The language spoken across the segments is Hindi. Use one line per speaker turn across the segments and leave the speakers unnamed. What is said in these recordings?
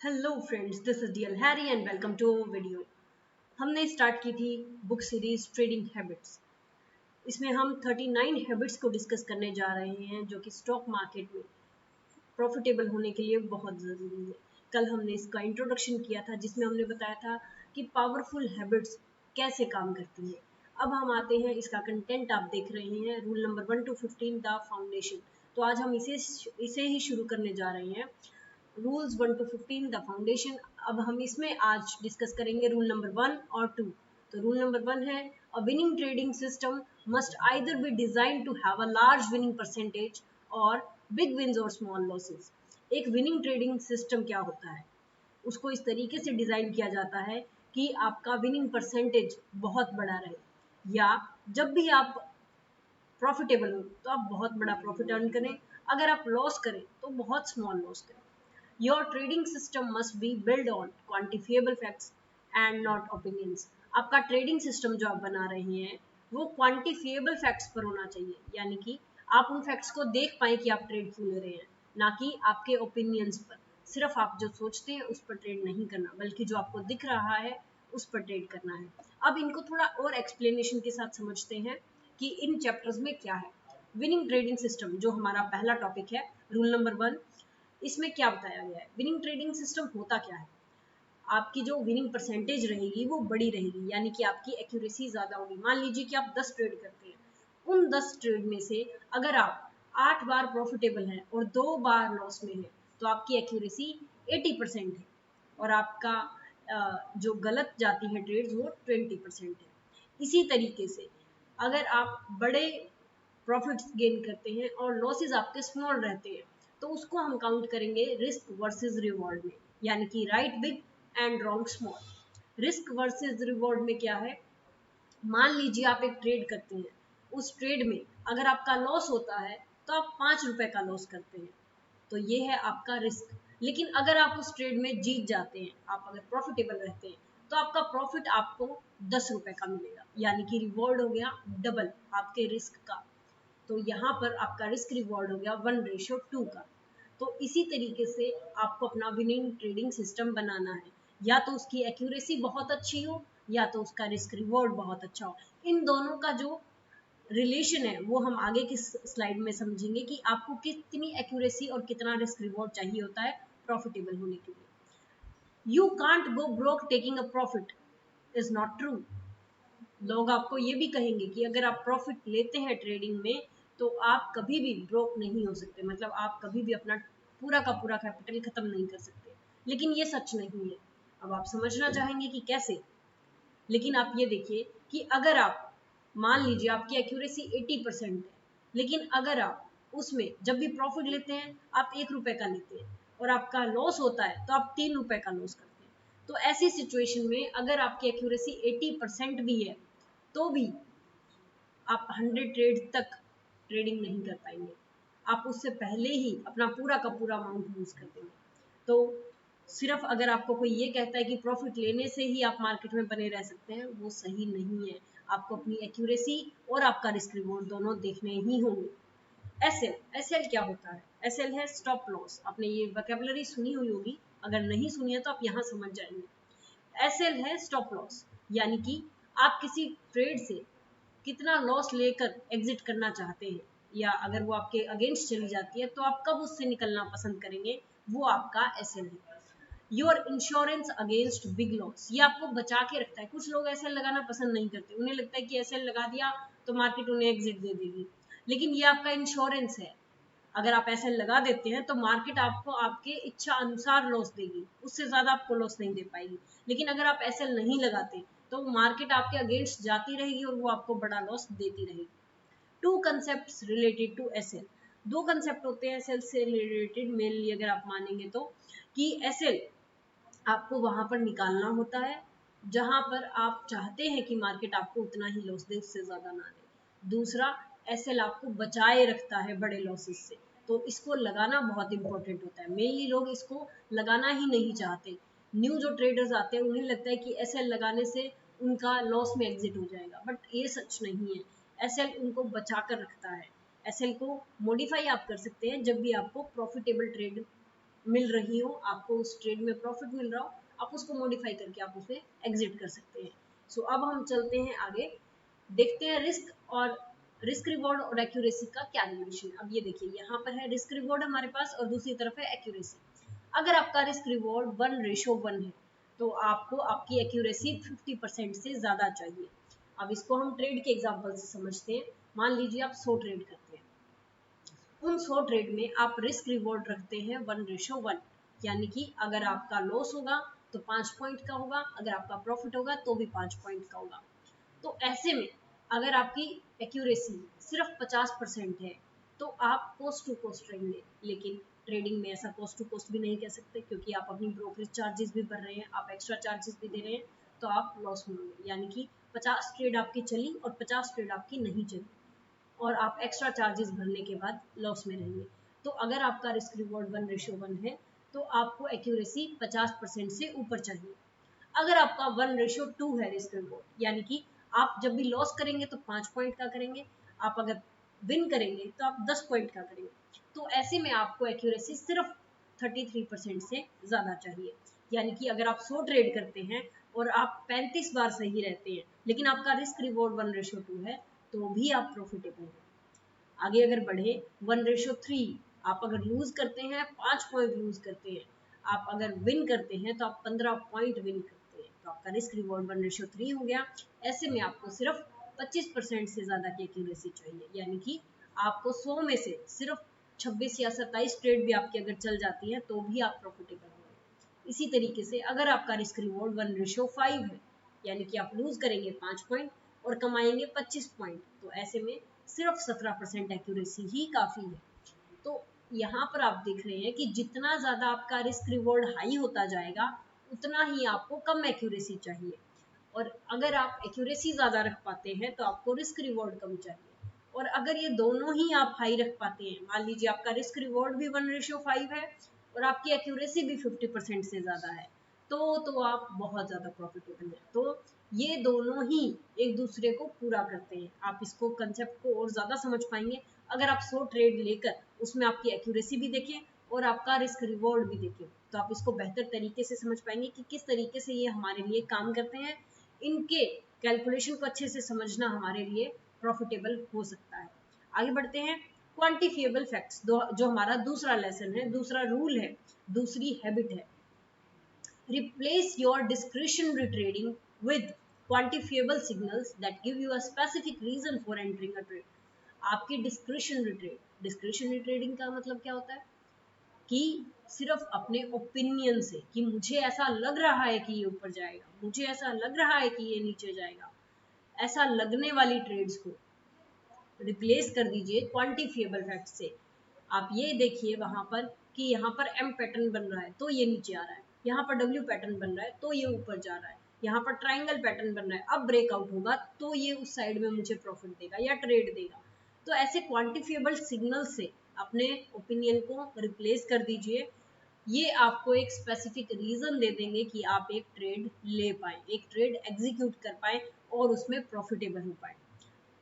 Hello friends, this is DL Harry and welcome to video. हमने स्टार्ट की थी बुक सीरीज ट्रेडिंग हैबिट्स। इसमें हम 39 हैबिट्स को डिस्कस करने जा रहे हैं जो कि स्टॉक मार्केट में प्रॉफिटेबल होने के लिए बहुत ज़रूरी है। कल हमने इसका इंट्रोडक्शन किया था जिसमें हमने बताया था कि पावरफुल हैबिट्स कैसे काम करती हैं। अब हम आते हैं, इसका कंटेंट आप देख रहे हैं, rule number 1 to 15 the foundation. तो आज हम इसे ही शुरू करने जा रहे हैं। Rules 1 to 15 the foundation. अब हम इसमें आज डिस्कस करेंगे रूल नंबर 1 और 2। तो रूल नंबर 1 है, a winning trading system must either be design to have a large winning percentage और बिग विंस और स्मॉल लॉसेस। एक विनिंग ट्रेडिंग सिस्टम क्या होता है, उसको इस तरीके से डिजाइन किया जाता है कि आपका विनिंग परसेंटेज बहुत बड़ा रहे, या जब भी आप प्रॉफिटेबल हो तो आप बहुत बड़ा प्रॉफिट अर्न करें, अगर आप लॉस करें तो बहुत स्मॉल लॉस करें। Your trading system must be built on quantifiable facts and not opinions. आपका ट्रेडिंग सिस्टम जो आप बना रहे हैं वो क्वांटिफिएबल फैक्ट्स पर होना चाहिए, यानी कि आप उन फैक्ट्स को देख पाए कि आप ट्रेड क्यों ले रहे हैं, ना कि आपके ओपिनियंस पर। सिर्फ आप जो सोचते हैं उस पर ट्रेड नहीं करना, बल्कि जो आपको दिख रहा है उस पर ट्रेड करना है। अब इनको थोड़ा और एक्सप्लेनेशन के साथ समझते हैं कि इन चैप्टर्स में क्या है। विनिंग ट्रेडिंग सिस्टम जो हमारा पहला टॉपिक है, रूल नंबर 1, इसमें क्या बताया गया है। विनिंग ट्रेडिंग सिस्टम होता क्या है, आपकी जो विनिंग परसेंटेज रहेगी वो बड़ी रहेगी, यानी कि आपकी एक्यूरेसी ज्यादा होगी। मान लीजिए कि आप 10 ट्रेड करते हैं, उन 10 ट्रेड में से अगर आप 8 बार प्रॉफिटेबल हैं और 2 बार लॉस में है तो आपकी एक्यूरेसी 80% है, और आपका जो गलत जाती है ट्रेड्स वो 20% है। इसी तरीके से अगर आप बड़े प्रॉफिट्स गेन करते हैं और लॉसेस आपके स्मॉल रहते हैं तो उसको हम काउंट करेंगे रिस्क वर्सेस रिवॉर्ड में, यानी कि right big and wrong small. Risk versus reward में क्या है, मान लीजिए आप एक ट्रेड करते हैं, उस ट्रेड में अगर आपका लॉस होता है तो आप 5 रुपए का लॉस करते हैं, तो ये है आपका रिस्क। लेकिन अगर आप उस ट्रेड में जीत जाते हैं, आप अगर प्रॉफिटेबल रहते हैं, तो आपका प्रॉफिट आपको 10 रुपए का मिलेगा, यानी कि रिवॉर्ड हो गया डबल आपके रिस्क का। तो यहाँ पर आपका रिस्क रिवॉर्ड हो गया 1:2 का। तो इसी तरीके से आपको अपना विनिंग ट्रेडिंग सिस्टम बनाना है, या तो उसकी एक्यूरेसी बहुत अच्छी हो या तो उसका रिस्क रिवॉर्ड बहुत अच्छा हो। इन दोनों का जो रिलेशन है वो हम आगे की स्लाइड में समझेंगे कि आपको कितनी एक्यूरेसी और कितना रिस्क रिवॉर्ड चाहिए होता है प्रॉफिटेबल होने के लिए। You can't go broke taking a profit is not true. लोग आपको ये भी कहेंगे कि अगर आप प्रॉफिट लेते हैं ट्रेडिंग में तो आप कभी भी ब्रोक नहीं हो सकते, मतलब आप कभी भी अपना पूरा का पूरा कैपिटल खत्म नहीं कर सकते। लेकिन ये सच नहीं है। अब आप समझना चाहेंगे कि कैसे, लेकिन आप ये देखिए कि अगर आप मान लीजिए आपकी एक्यूरेसी 80% है, लेकिन अगर आप उसमें जब भी प्रॉफिट लेते हैं आप 1 रुपए का लेते हैं और आपका लॉस होता है तो आप 3 रुपए का लॉस करते हैं, तो ऐसी सिचुएशन में अगर आपकी एक्यूरेसी 80% भी है तो भी आप 100 ट्रेड तक ट्रेडिंग नहीं कर पाएंगे। आप उससे पहले ही अपना पूरा का पूरा अमाउंट लूज कर देंगे। तो सिर्फ अगर आपको कोई ये कहता है कि प्रॉफिट लेने से ही आप मार्केट में बने रह सकते हैं, वो सही नहीं है। आपको अपनी एक्यूरेसी और आपका रिस्क रिवॉर्ड दोनों देखने ही होंगे। एसएल क्या होता है, एसएल है स्टॉप लॉस। आपने ये वोकैबुलरी सुनी हुई होगी, अगर नहीं सुनी है तो आप यहाँ समझ जाएंगे। एसएल है स्टॉप लॉस, यानी कि आप किसी ट्रेड से कितना लॉस लेकर एग्जिट करना चाहते हैं, या अगर वो आपके अगेंस्ट चली जाती है तो आप कब उससे निकलना पसंद करेंगे, वो आपका एसएल है। Your insurance against big loss, ये आपको बचा के रखता है। कुछ लोग एसएल लगाना पसंद नहीं करते, उन्हें लगता है कि एसएल लगा दिया तो मार्केट उन्हें एग्जिट दे देगी, लेकिन ये आपका इंश्योरेंस है। अगर आप एसएल लगा देते हैं तो मार्केट आपको आपके इच्छा अनुसार लॉस देगी, उससे ज्यादा आपको लॉस नहीं दे पाएगी। लेकिन अगर आप एसएल नहीं लगाते तो मार्केट आपके अगेंस्ट जाती रहेगी और वो आपको बड़ा लॉस देती रहेगी। Two concept related to SL, दो कंसेप्ट होते हैं एसएल से रिलेटेड मेनली, अगर आप मानेंगे तो, कि एसएल आपको वहां पर निकालना होता है जहां पर आप चाहते हैं कि मार्केट आपको उतना ही लॉस दे, उससे ज्यादा ना दे। दूसरा, एसएल आपको बचाए रखता है बड़े लॉसेस से, तो इसको लगाना बहुत इंपॉर्टेंट होता है। मेनली लोग इसको लगाना ही नहीं चाहते। न्यू जो ट्रेडर्स आते हैं उन्हें लगता है कि एसएल लगाने से उनका लॉस में एग्जिट हो जाएगा, बट ये सच नहीं है। एसएल उनको बचा कर रखता है। एसएल को मॉडिफाई आप कर सकते हैं जब भी आपको प्रॉफिटेबल ट्रेड मिल रही हो, आपको उस ट्रेड में प्रॉफिट मिल रहा हो, आप उसको मॉडिफाई करके आप उसमें एग्जिट कर सकते हैं। सो अब हम चलते हैं आगे, देखते हैं रिस्क रिवॉर्ड और एक्यूरेसी का क्या रिलेशन। अब ये देखिए यहाँ पर है रिस्क रिवॉर्ड हमारे पास और दूसरी तरफ है एक्यूरेसी। अगर आपका रिस्क रिवॉर्ड 1:1 है तो आपको आपकी एक्यूरेसी 50% से ज़्यादा चाहिए। अब इसको हम ट्रेड के एग्जाम्पल से समझते हैं। मान लीजिए आप 100 ट्रेड करते हैं, उन 100 ट्रेड में आप रिस्क रिवॉर्ड रखते हैं 1:1, यानी कि अगर आपका लॉस होगा तो 5 पॉइंट का होगा, अगर आपका प्रॉफिट होगा तो भी 5 पॉइंट का होगा। तो ऐसे में अगर आपकी एक्यूरेसी सिर्फ 50% है तो आप कोस्ट टू कोस्ट रहेंगे, लेकिन ट्रेडिंग में ऐसा कोस्ट टू कोस्ट भी नहीं कह सकते, क्योंकि आप अपनी ब्रोकरेज चार्जेस भी भर रहे हैं, आप एक्स्ट्रा चार्जेस भी दे रहे हैं, तो आप लॉस में होंगे। यानी कि 50 ट्रेड आपकी चली और 50 ट्रेड आपकी नहीं चली, और आप एक्स्ट्रा चार्जेस भरने के बाद लॉस में रहेंगे। तो अगर आपका रिस्क रिवॉर्ड 1:1 है तो आपको एक्यूरेसी 50% से ऊपर चाहिए। अगर आपका 1:2 है रिस्क रिवॉर्ड, यानी कि आप जब भी लॉस करेंगे तो 5 पॉइंट का करेंगे, आप अगर विन करेंगे तो आप 10 पॉइंट का करेंगे। तो ऐसे में आपको एक्यूरेसी सिर्फ 33% से ज़्यादा चाहिए। यानी कि अगर आप 100 ट्रेड करते हैं और आप 35 बार सही रहते हैं, लेकिन आपका रिस्क रिवॉर्ड 1:2 है, तो भी आप प्रॉफिटेबल हैं। आगे अगर बढ़े 1:3, आप अगर लूज करते हैं 5 पॉइंट लूज करते हैं, आप अगर विन करते हैं तो आप 15 पॉइंट विन करते हैं, तो आपका रिस्क रिवॉर्ड 1:3 हो गया। ऐसे में आपको सिर्फ 25% से ज़्यादा की एक्यूरेसी चाहिए, यानी कि आपको 100 में से सिर्फ 26 या 27 ट्रेड भी आपकी अगर चल जाती है तो भी आप प्रॉफिटेबल होंगे। इसी तरीके से अगर आपका रिस्क रिवॉर्ड 1:5 है, यानी कि आप लूज करेंगे 5 पॉइंट और कमाएंगे 25 पॉइंट, तो ऐसे में सिर्फ 17% एक्यूरेसी ही काफ़ी है। तो यहाँ पर आप देख रहे हैं कि जितना ज़्यादा आपका रिस्क रिवॉर्ड हाई होता जाएगा उतना ही आपको कम एक्यूरेसी चाहिए, और अगर आप एक्यूरेसी ज़्यादा रख पाते हैं तो आपको रिस्क रिवॉर्ड कम चाहिए। और अगर ये दोनों ही आप हाई रख पाते हैं, मान लीजिए आपका रिस्क रिवॉर्ड भी 1:5 है और आपकी एक्यूरेसी भी 50% से ज़्यादा है, तो आप बहुत ज़्यादा प्रॉफिटेबल हैं। तो ये दोनों ही एक दूसरे को पूरा करते हैं। आप इसको कंसेप्ट को और ज़्यादा समझ पाएंगे अगर आप 100 ट्रेड लेकर उसमें आपकी एक्यूरेसी भी देखें और आपका रिस्क रिवॉर्ड भी देखें, तो आप इसको बेहतर तरीके से समझ पाएंगे कि किस तरीके से ये हमारे लिए काम करते हैं। इनके कैलकुलेशन को अच्छे से समझना हमारे लिए प्रॉफिटेबल हो सकता है। आगे बढ़ते हैं, क्वांटिफिएबल फैक्ट्स, जो हमारा दूसरा लेसन है, दूसरा रूल है, दूसरी हैबिट है। Replace your discretionary trading with quantifiable signals that give you a specific reason for entering a trade. आपकी डिस्क्रिशनरी ट्रेडिंग का मतलब क्या होता है कि सिर्फ अपने ओपिनियन से, कि मुझे ऐसा लग रहा है कि ये ऊपर जाएगा, मुझे ऐसा लग रहा है कि ये नीचे जाएगा, ऐसा लगने वाली ट्रेड्स को रिप्लेस कर दीजिए क्वांटिफिएबल फैक्ट से। आप ये देखिए वहां पर कि यहाँ पर एम पैटर्न बन रहा है तो ये नीचे आ रहा है, यहाँ पर डब्ल्यू पैटर्न बन रहा है तो ये ऊपर जा रहा है, यहाँ पर ट्राइंगल पैटर्न बन रहा है, अब ब्रेकआउट होगा तो ये उस साइड में मुझे प्रॉफिट देगा या ट्रेड देगा। तो ऐसे क्वांटिफिएबल सिग्नल से अपने ओपिनियन को रिप्लेस कर दीजिए। ये आपको एक स्पेसिफिक रीजन दे देंगे कि आप एक ट्रेड ले पाए, एक ट्रेड एग्जीक्यूट कर पाए और उसमें प्रॉफिटेबल हो पाए।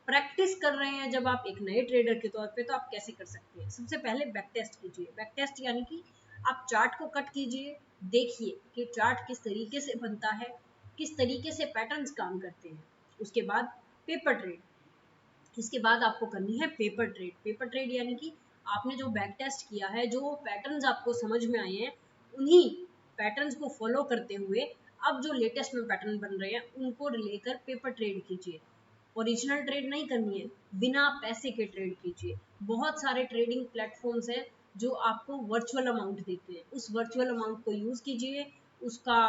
प्रैक्टिस कर रहे हैं जब आप एक नए ट्रेडर के तौर पे, तो आप कैसे कर सकते हैं? सबसे पहले बैक टेस्ट कीजिए। बैक टेस्ट यानी कि आप चार्ट को कट कीजिए, देखिए कि चार्ट किस तरीके से बनता है, किस तरीके से पैटर्न्स काम करते हैं। उसके बाद पेपर ट्रेड, इसके बाद आपको करनी है पेपर ट्रेड। पेपर ट्रेड यानी कि आपने जो बैक टेस्ट किया है, जो पैटर्न्स आपको समझ में आए हैं, उन्हीं पैटर्न्स को फॉलो करते हुए अब जो लेटेस्ट में पैटर्न बन रहे हैं उनको लेकर पेपर ट्रेड कीजिए। ओरिजिनल ट्रेड नहीं करनी है, बिना पैसे के ट्रेड कीजिए। बहुत सारे ट्रेडिंग प्लेटफॉर्म्स हैं जो आपको वर्चुअल अमाउंट देते हैं, उस वर्चुअल अमाउंट को यूज कीजिए, उसका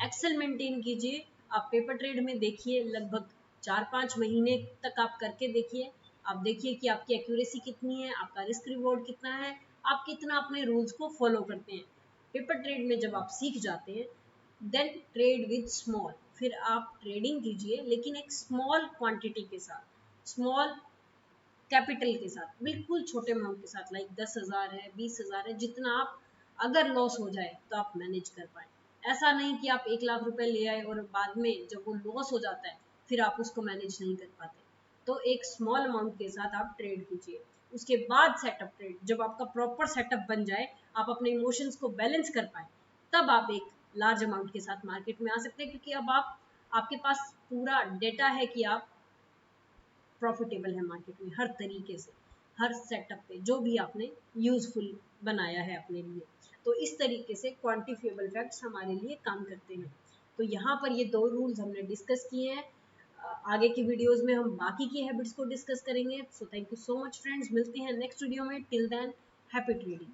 एक्सेल मेंटेन कीजिए। आप पेपर ट्रेड में देखिए लगभग 4-5 महीने तक आप करके देखिए, आप देखिए कि आपकी एक्यूरेसी कितनी है, आपका रिस्क रिवॉर्ड कितना है, आप कितना अपने रूल्स को फॉलो करते हैं। पेपर ट्रेड में जब आप सीख जाते हैं, देन ट्रेड विद स्मॉल, फिर आप ट्रेडिंग कीजिए लेकिन एक स्मॉल क्वांटिटी के साथ, स्मॉल कैपिटल के साथ, बिल्कुल छोटे अमाउंट के साथ, लाइक 10,000 है, 20,000 है, जितना आप अगर लॉस हो जाए तो आप मैनेज कर पाए। ऐसा नहीं कि आप 1 लाख रुपए ले आए और बाद में जब वो लॉस हो जाता है फिर आप उसको मैनेज नहीं कर पाते। तो एक स्मॉल अमाउंट के साथ आप ट्रेड कीजिए। उसके बाद सेटअप ट्रेड, जब आपका प्रॉपर सेटअप बन जाए, आप अपने इमोशंस को बैलेंस कर पाए, तब आप एक लार्ज अमाउंट के साथ मार्केट में आ सकते हैं, क्योंकि अब आपके पास पूरा डेटा है कि आप प्रॉफिटेबल है मार्केट में हर तरीके से, हर सेटअप पे जो भी आपने यूजफुल बनाया है अपने लिए। तो इस तरीके से क्वांटिफिएबल फैक्ट्स हमारे लिए काम करते हैं। तो यहाँ पर ये 2 रूल्स हमने डिस्कस किए हैं। आगे की वीडियोस में हम बाकी की हैबिट्स को डिस्कस करेंगे। So thank you so much friends, मिलते हैं नेक्स्ट वीडियो में। Till than happy trading.